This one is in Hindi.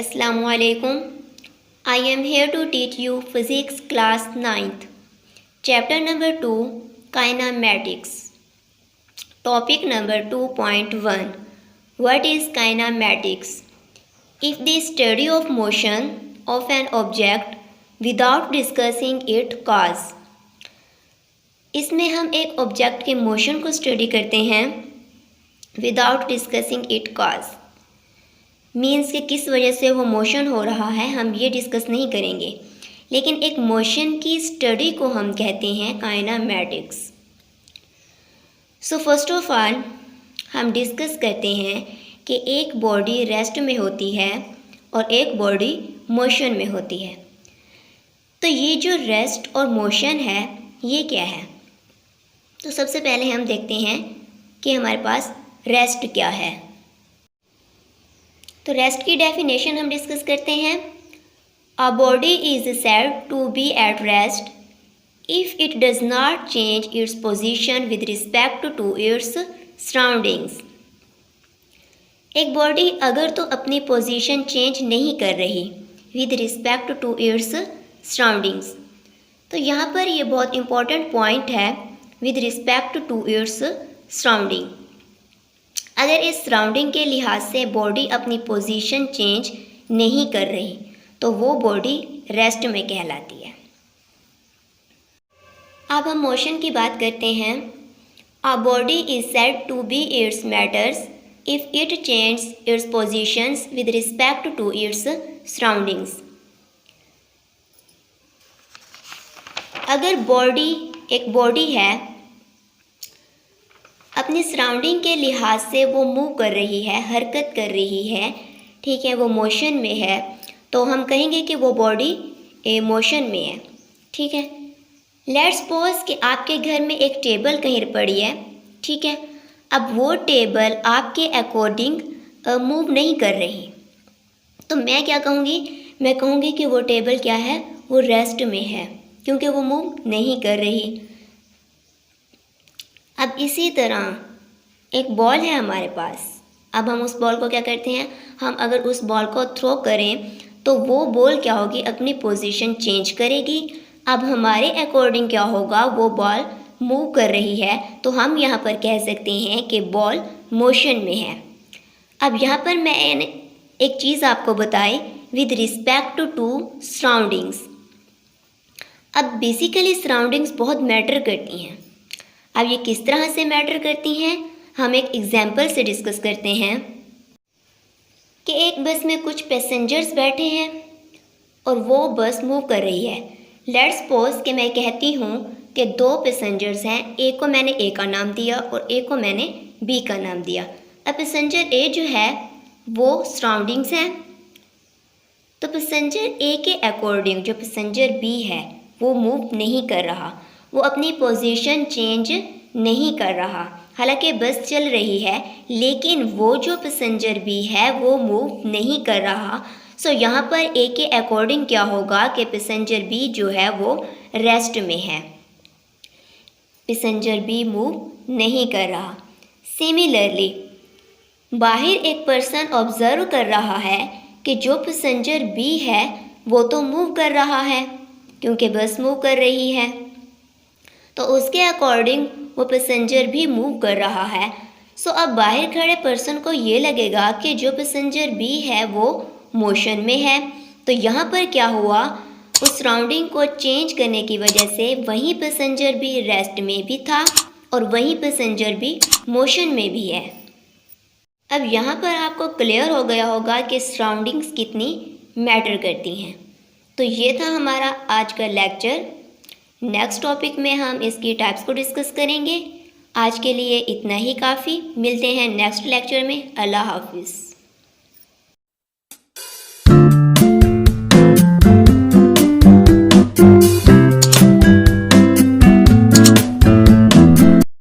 Assalamualaikum. I am here to teach you physics class 9th. Chapter number 2 Kinematics. Topic number 2.1 What is kinematics? If the study of motion of an object without discussing its cause. इसमें हम एक ऑब्जेक्ट के मोशन को स्टडी करते हैं without discussing it cause. Means कि किस वजह से वो मोशन हो रहा है हम ये डिस्कस नहीं करेंगे, लेकिन एक मोशन की स्टडी को हम कहते हैं kinematics. So first of all हम डिस्कस करते हैं कि एक बॉडी रेस्ट में होती है और एक बॉडी मोशन में होती है। तो ये जो रेस्ट और मोशन है ये क्या है? तो सबसे पहले हम देखते हैं कि हमारे पास रेस्ट क्या है। तो रेस्ट की डेफिनेशन हम डिस्कस करते हैं। A body is said to be at rest if it does not change its position with respect to its surroundings. एक बॉडी अगर तो अपनी पोजीशन चेंज नहीं कर रही with respect to its surroundings, तो यहाँ पर ये बहुत इंपॉर्टेंट पॉइंट है, with respect to its surrounding. अगर इस सराउंडिंग के लिहाज से बॉडी अपनी पोजीशन चेंज नहीं कर रही तो वो बॉडी रेस्ट में कहलाती है। अब हम मोशन की बात करते हैं। A body is said to be its matters if it change its positions with respect to its surroundings. अगर बॉडी एक बॉडी है, अपनी सराउंडिंग के लिहाज से वो मूव कर रही है, हरकत कर रही है, ठीक है, वो मोशन में है, तो हम कहेंगे कि वो बॉडी मोशन में है। ठीक है, लेट्स सपोज कि आपके घर में एक टेबल कहीं पड़ी है, ठीक है। अब वो टेबल आपके अकॉर्डिंग मूव नहीं कर रही, तो मैं क्या कहूँगी? मैं कहूँगी कि वो टेबल क्या है, वो रेस्ट में है, क्योंकि वो मूव नहीं कर रही। अब इसी तरह एक बॉल है हमारे पास। अब हम उस बॉल को क्या करते हैं, हम अगर उस बॉल को थ्रो करें तो वो बॉल क्या होगी, अपनी पोजीशन चेंज करेगी। अब हमारे अकॉर्डिंग क्या होगा, वो बॉल मूव कर रही है, तो हम यहाँ पर कह सकते हैं कि बॉल मोशन में है। अब यहाँ पर मैंने एक चीज़ आपको बताई, विद रिस्पेक्ट टू सराउंडिंग्स। अब बेसिकली सराउंडिंग्स बहुत मैटर करती हैं। अब ये किस तरह से मैटर करती हैं, हम एक एग्जाम्पल से डिस्कस करते हैं कि एक बस में कुछ पैसेंजर्स बैठे हैं और वो बस मूव कर रही है। लेट्स सपोज कि मैं कहती हूँ कि दो पैसेंजर्स हैं, एक को मैंने ए का नाम दिया और एक को मैंने बी का नाम दिया। अब पैसेंजर ए जो है वो सराउंडिंग्स हैं, तो पैसेंजर ए के अकॉर्डिंग जो पैसेंजर बी है वो मूव नहीं कर रहा, वो अपनी पोजीशन चेंज नहीं कर रहा। हालांकि बस चल रही है, लेकिन वो जो पैसेंजर बी है वो मूव नहीं कर रहा। सो यहाँ पर ए के अकॉर्डिंग क्या होगा कि पैसेंजर बी जो है वो रेस्ट में है, पैसेंजर बी मूव नहीं कर रहा। सिमिलरली बाहर एक पर्सन ऑब्जर्व कर रहा है कि जो पैसेंजर बी है वो तो मूव कर रहा है, क्योंकि बस मूव कर रही है, तो उसके अकॉर्डिंग वो पैसेंजर भी मूव कर रहा है। सो अब बाहर खड़े पर्सन को ये लगेगा कि जो पैसेंजर बी है वो मोशन में है। तो यहाँ पर क्या हुआ, उस सराउंडिंग को चेंज करने की वजह से वहीं पैसेंजर भी रेस्ट में भी था और वहीं पैसेंजर भी मोशन में भी है। अब यहाँ पर आपको क्लियर हो गया होगा कि सराउंडिंग्स कितनी मैटर करती हैं। तो ये था हमारा आज का लेक्चर। नेक्स्ट टॉपिक में हम इसकी टाइप्स को डिस्कस करेंगे। आज के लिए इतना ही काफ़ी। मिलते हैं नेक्स्ट लेक्चर में। अल्लाह हाफिज़।